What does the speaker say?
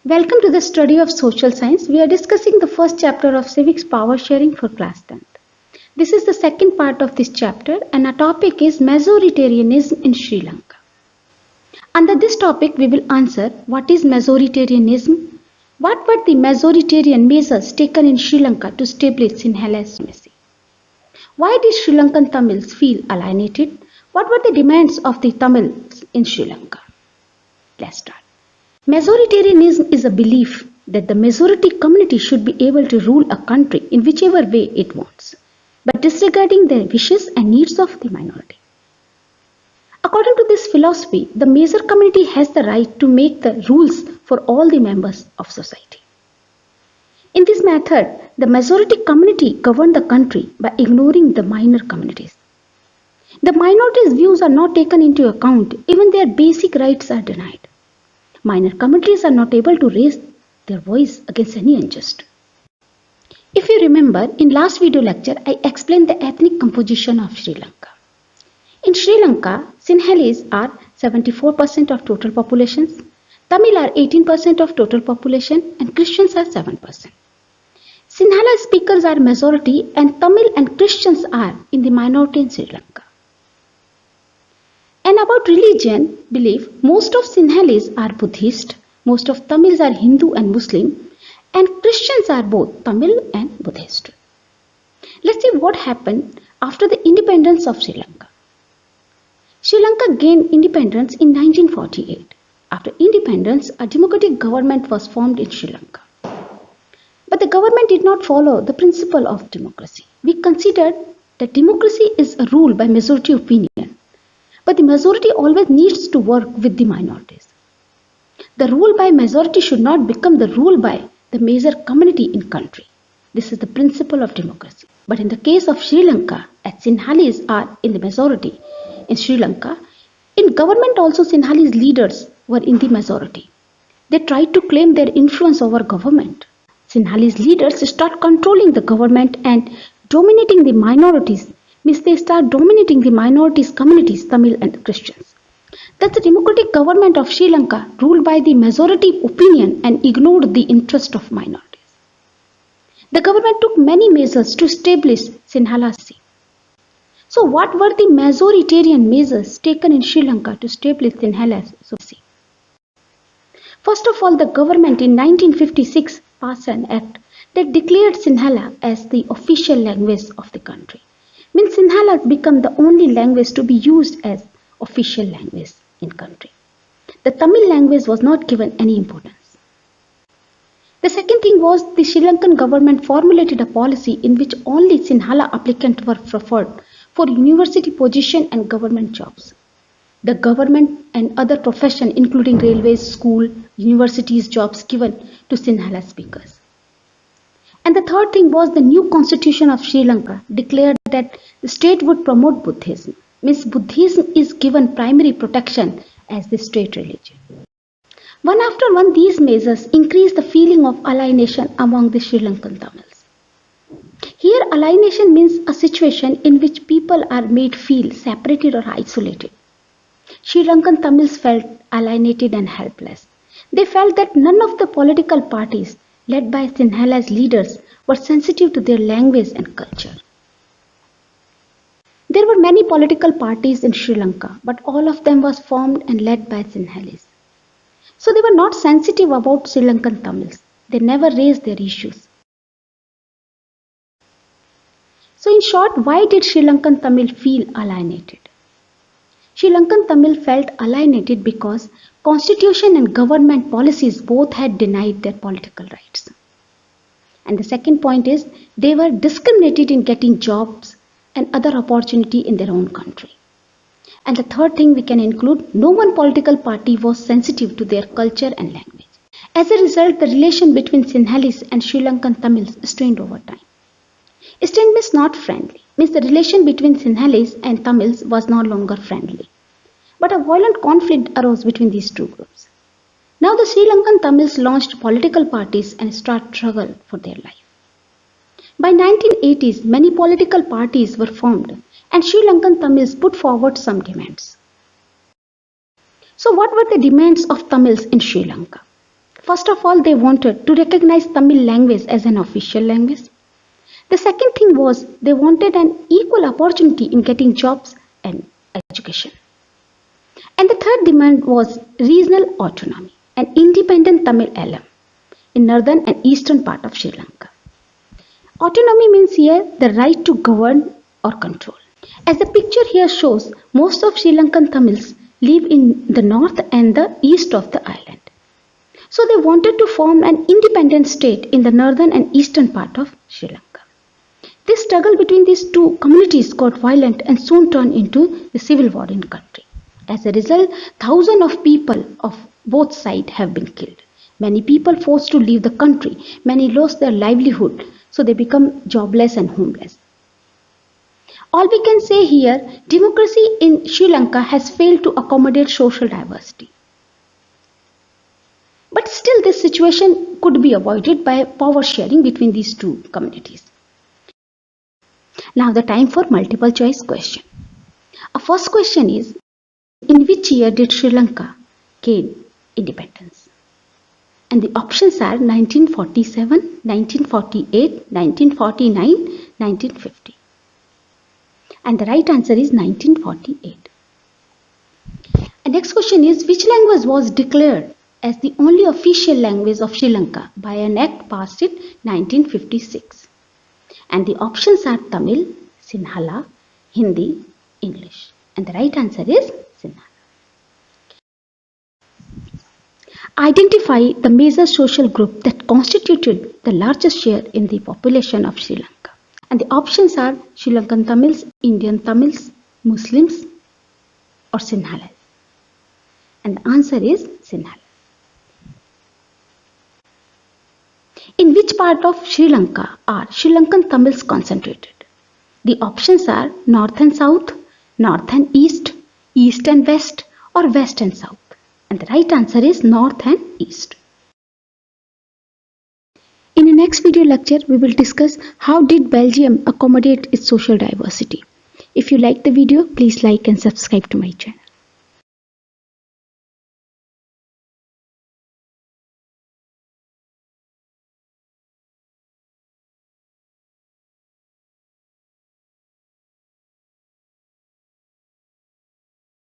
Welcome to the study of social science. We are discussing the first chapter of Civics Power Sharing for class 10th. This is the second part of this chapter and our topic is Majoritarianism in Sri Lanka. Under this topic we will answer what is Majoritarianism, what were the majoritarian measures taken in Sri Lanka to establish Sinhala supremacy, why did Sri Lankan Tamils feel alienated, what were the demands of the Tamils in Sri Lanka. Let's start. Majoritarianism is a belief that the majority community should be able to rule a country in whichever way it wants, but disregarding the wishes and needs of the minority. According to this philosophy, the major community has the right to make the rules for all the members of society. In this method, the majority community governed the country by ignoring the minor communities. The minorities' views are not taken into account, even their basic rights are denied. Minor communities are not able to raise their voice against any injustice. If you remember, in last video lecture, I explained the ethnic composition of Sri Lanka. In Sri Lanka, Sinhalese are 74% of total population, Tamil are 18% of total population, and Christians are 7%. Sinhala speakers are majority, and Tamil and Christians are in the minority in Sri Lanka. And about religion, belief, most of Sinhalese are Buddhist, most of Tamils are Hindu and Muslim, and Christians are both Tamil and Buddhist. Let's see what happened after the independence of Sri Lanka. Sri Lanka gained independence in 1948. After independence, a democratic government was formed in Sri Lanka. But the government did not follow the principle of democracy. We considered that democracy is a rule by majority opinion. But the majority always needs to work with the minorities. The rule by majority should not become the rule by the major community in country. This is the principle of democracy. But in the case of Sri Lanka, as Sinhalese are in the majority in Sri Lanka, in government also Sinhalese leaders were in the majority. They tried to claim their influence over government. Sinhalese leaders start controlling the government and dominating the minorities. Means they start dominating the minorities communities, Tamil and Christians. Thus the democratic government of Sri Lanka ruled by the majority opinion and ignored the interest of minorities. The government took many measures to establish Sinhala supremacy. So what were the majoritarian measures taken in Sri Lanka to establish Sinhala supremacy? First of all, the government in 1956 passed an act that declared Sinhala as the official language of the country. Means Sinhala has become the only language to be used as official language in country. The Tamil language was not given any importance. The second thing was the Sri Lankan government formulated a policy in which only Sinhala applicants were preferred for university position and government jobs. The government and other profession including railways, school, universities jobs given to Sinhala speakers. And the third thing was the new constitution of Sri Lanka declared that the state would promote Buddhism. Means Buddhism is given primary protection as the state religion. One after one, these measures increased the feeling of alienation among the Sri Lankan Tamils. Here alienation means a situation in which people are made feel separated or isolated. Sri Lankan Tamils felt alienated and helpless. They felt that none of the political parties led by Sinhala's leaders were sensitive to their language and culture. There were many political parties in Sri Lanka, but all of them was formed and led by Sinhalese. So they were not sensitive about Sri Lankan Tamils. They never raised their issues. So in short, why did Sri Lankan Tamil feel alienated? Sri Lankan Tamil felt alienated because constitution and government policies both had denied their political rights. And the second point is they were discriminated in getting jobs and other opportunity in their own country. And the third thing we can include, no one political party was sensitive to their culture and language. As a result, the relation between Sinhalese and Sri Lankan Tamils strained over time. Strained means not friendly, means the relation between Sinhalese and Tamils was no longer friendly. But a violent conflict arose between these two groups. Now the Sri Lankan Tamils launched political parties and started struggle for their life. By 1980s, many political parties were formed and Sri Lankan Tamils put forward some demands. So what were the demands of Tamils in Sri Lanka? First of all, they wanted to recognize Tamil language as an official language. The second thing was they wanted an equal opportunity in getting jobs and education. And the third demand was regional autonomy, an independent Tamil alum in northern and eastern part of Sri Lanka. Autonomy means here the right to govern or control. As the picture here shows, most of Sri Lankan Tamils live in the north and the east of the island. So they wanted to form an independent state in the northern and eastern part of Sri Lanka. This struggle between these two communities got violent and soon turned into the civil war in the country. As a result, thousands of people of both sides have been killed. Many people forced to leave the country. Many lost their livelihood, so they become jobless and homeless. All we can say here, democracy in Sri Lanka has failed to accommodate social diversity. But still this situation could be avoided by power sharing between these two communities. Now the time for multiple choice question. Our first question is, in which year did Sri Lanka gain independence? And the options are 1947, 1948, 1949, 1950. And the right answer is 1948. And next question is, which language was declared as the only official language of Sri Lanka by an act passed in 1956? And the options are Tamil, Sinhala, Hindi, English. And the right answer is Sinhala. Identify the major social group that constituted the largest share in the population of Sri Lanka. And the options are Sri Lankan Tamils, Indian Tamils, Muslims or Sinhala. And the answer is Sinhala. In which part of Sri Lanka are Sri Lankan Tamils concentrated? The options are north and south, north and east, east and west or west and south. And the right answer is north and east. In the next video lecture, we will discuss how did Belgium accommodate its social diversity. If you like the video, please like and subscribe to my channel.